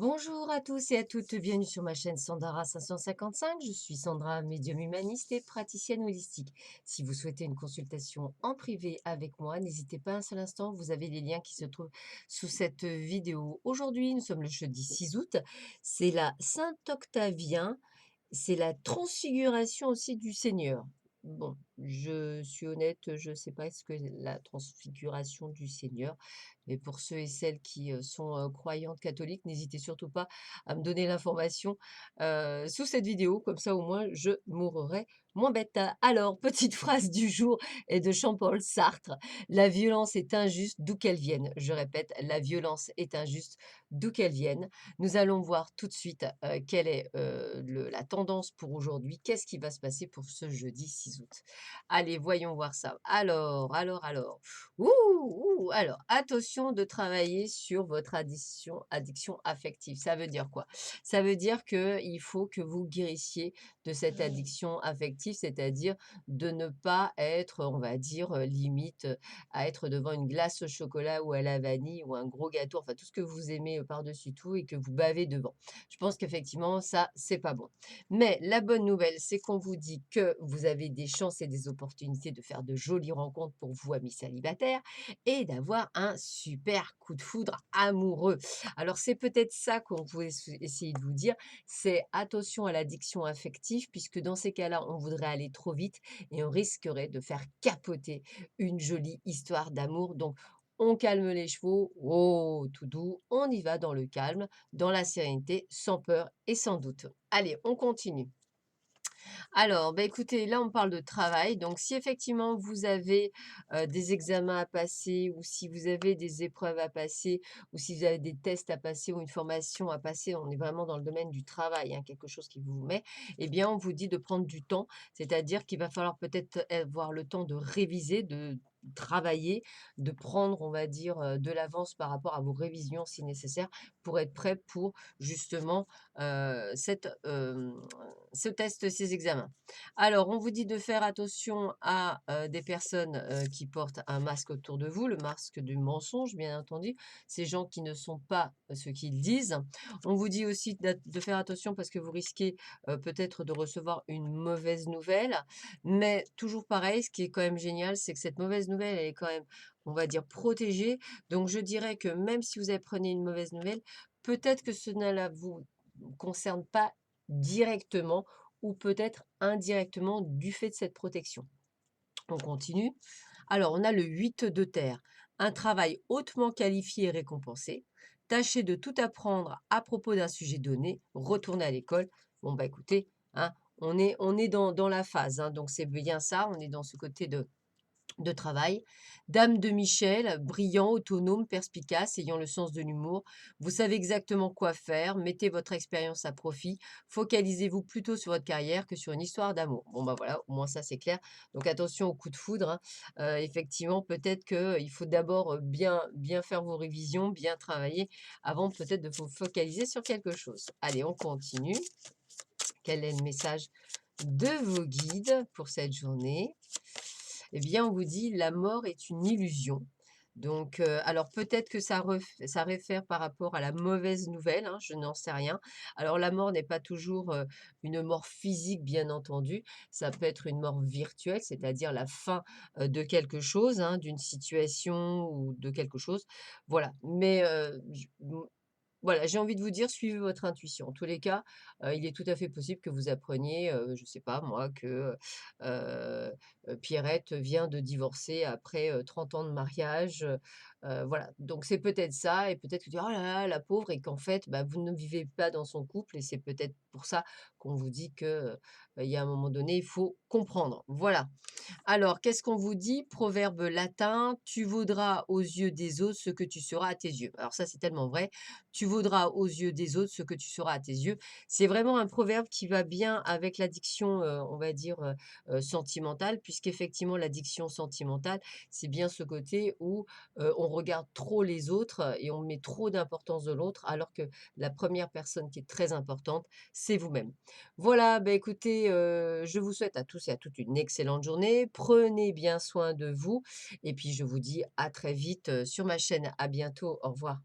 Bonjour à tous et à toutes, bienvenue sur ma chaîne Sandara 555. Je suis Sandra, médium humaniste et praticienne holistique. Si vous souhaitez une consultation en privé avec moi, n'hésitez pas un seul instant, vous avez les liens qui se trouvent sous cette vidéo. Aujourd'hui, nous sommes le jeudi 6 août, c'est la Saint-Octavien, c'est la transfiguration aussi du Seigneur. Bon, je suis honnête, je ne sais pas ce que la transfiguration du Seigneur, mais pour ceux et celles qui sont croyantes catholiques, n'hésitez surtout pas à me donner l'information sous cette vidéo, comme ça au moins je mourrai moins bête. Alors, petite phrase du jour est de Jean-Paul Sartre: la violence est injuste d'où qu'elle vienne. Je répète, la violence est injuste d'où qu'elle vienne. Nous allons voir tout de suite quelle est la tendance pour aujourd'hui. Qu'est-ce qui va se passer pour ce jeudi 6 août? Allez, voyons voir ça. Alors. Ouh, alors, attention de travailler sur votre addiction affective. Ça veut dire quoi? Ça veut dire qu'il faut que vous guérissiez de cette addiction affective, c'est-à-dire de ne pas être, on va dire, limite, à être devant une glace au chocolat ou à la vanille ou un gros gâteau, enfin tout ce que vous aimez, par-dessus tout et que vous bavez devant. Je pense qu'effectivement ça, c'est pas bon. Mais la bonne nouvelle, c'est qu'on vous dit que vous avez des chances et des opportunités de faire de jolies rencontres pour vous, amis célibataires, et d'avoir un super coup de foudre amoureux. Alors c'est peut-être ça qu'on pouvait essayer de vous dire, c'est attention à l'addiction affective, puisque dans ces cas-là, on voudrait aller trop vite et on risquerait de faire capoter une jolie histoire d'amour. Donc, on calme les chevaux, oh, tout doux, on y va dans le calme, dans la sérénité, sans peur et sans doute. Allez, on continue. Alors, bah, écoutez, là, on parle de travail. Donc, si effectivement vous avez des examens à passer ou si vous avez des épreuves à passer ou si vous avez des tests à passer ou une formation à passer, on est vraiment dans le domaine du travail, hein, quelque chose qui vous met, eh bien, on vous dit de prendre du temps. C'est-à-dire qu'il va falloir peut-être avoir le temps de réviser, de travailler, de prendre, on va dire, de l'avance par rapport à vos révisions si nécessaire pour être prêt pour justement ce test, ces examens. Alors, on vous dit de faire attention à des personnes qui portent un masque autour de vous, le masque du mensonge, bien entendu, ces gens qui ne sont pas ce qu'ils disent. On vous dit aussi de faire attention parce que vous risquez peut-être de recevoir une mauvaise nouvelle, mais toujours pareil, ce qui est quand même génial, c'est que cette mauvaise nouvelle, elle est quand même, on va dire, protégée. Donc, je dirais que même si vous apprenez une mauvaise nouvelle, peut-être que ce ne la vous concerne pas directement ou peut-être indirectement du fait de cette protection. On continue. Alors, on a le 8 de terre, un travail hautement qualifié et récompensé. Tâchez de tout apprendre à propos d'un sujet donné, retournez à l'école. Bon, bah écoutez, hein, on est dans la phase, hein, donc c'est bien ça, on est dans ce côté de travail. Dame de Michel, brillant, autonome, perspicace, ayant le sens de l'humour. Vous savez exactement quoi faire, mettez votre expérience à profit. Focalisez-vous plutôt sur votre carrière que sur une histoire d'amour. Bon, bah voilà, au moins ça c'est clair. Donc attention au coup de foudre, hein. Effectivement, peut-être qu'il faut d'abord bien faire vos révisions, bien travailler avant peut-être de vous focaliser sur quelque chose. Allez, on continue. Quel est le message de vos guides pour cette journée? Eh bien, on vous dit: «La mort est une illusion». Donc, alors peut-être que ça réfère par rapport à la mauvaise nouvelle, hein, je n'en sais rien. Alors la mort n'est pas toujours, une mort physique, bien entendu. Ça peut être une mort virtuelle, c'est-à-dire la fin, de quelque chose, hein, d'une situation ou de quelque chose. Voilà, mais, voilà, j'ai envie de vous dire, suivez votre intuition. En tous les cas, il est tout à fait possible que vous appreniez, je ne sais pas moi, que, Pierrette vient de divorcer après, 30 ans de mariage, voilà. Donc c'est peut-être ça et peut-être que tu dis: «Oh là là, la pauvre» et qu'en fait, bah, vous ne vivez pas dans son couple et c'est peut-être pour ça qu'on vous dit que, il y a un moment donné, il faut comprendre. Voilà. Alors, qu'est-ce qu'on vous dit? Proverbe latin: «Tu vaudras aux yeux des autres ce que tu seras à tes yeux». Alors ça, c'est tellement vrai. Tu vaudras aux yeux des autres ce que tu seras à tes yeux. C'est vraiment un proverbe qui va bien avec l'addiction, on va dire, sentimentale, puisqu'effectivement l'addiction sentimentale, c'est bien ce côté où, on regarde trop les autres et on met trop d'importance de l'autre, alors que la première personne qui est très importante, c'est vous-même. Voilà, bah, écoutez, je vous souhaite à tous et à toutes une excellente journée. Prenez bien soin de vous et puis je vous dis à très vite, sur ma chaîne. À bientôt. Au revoir.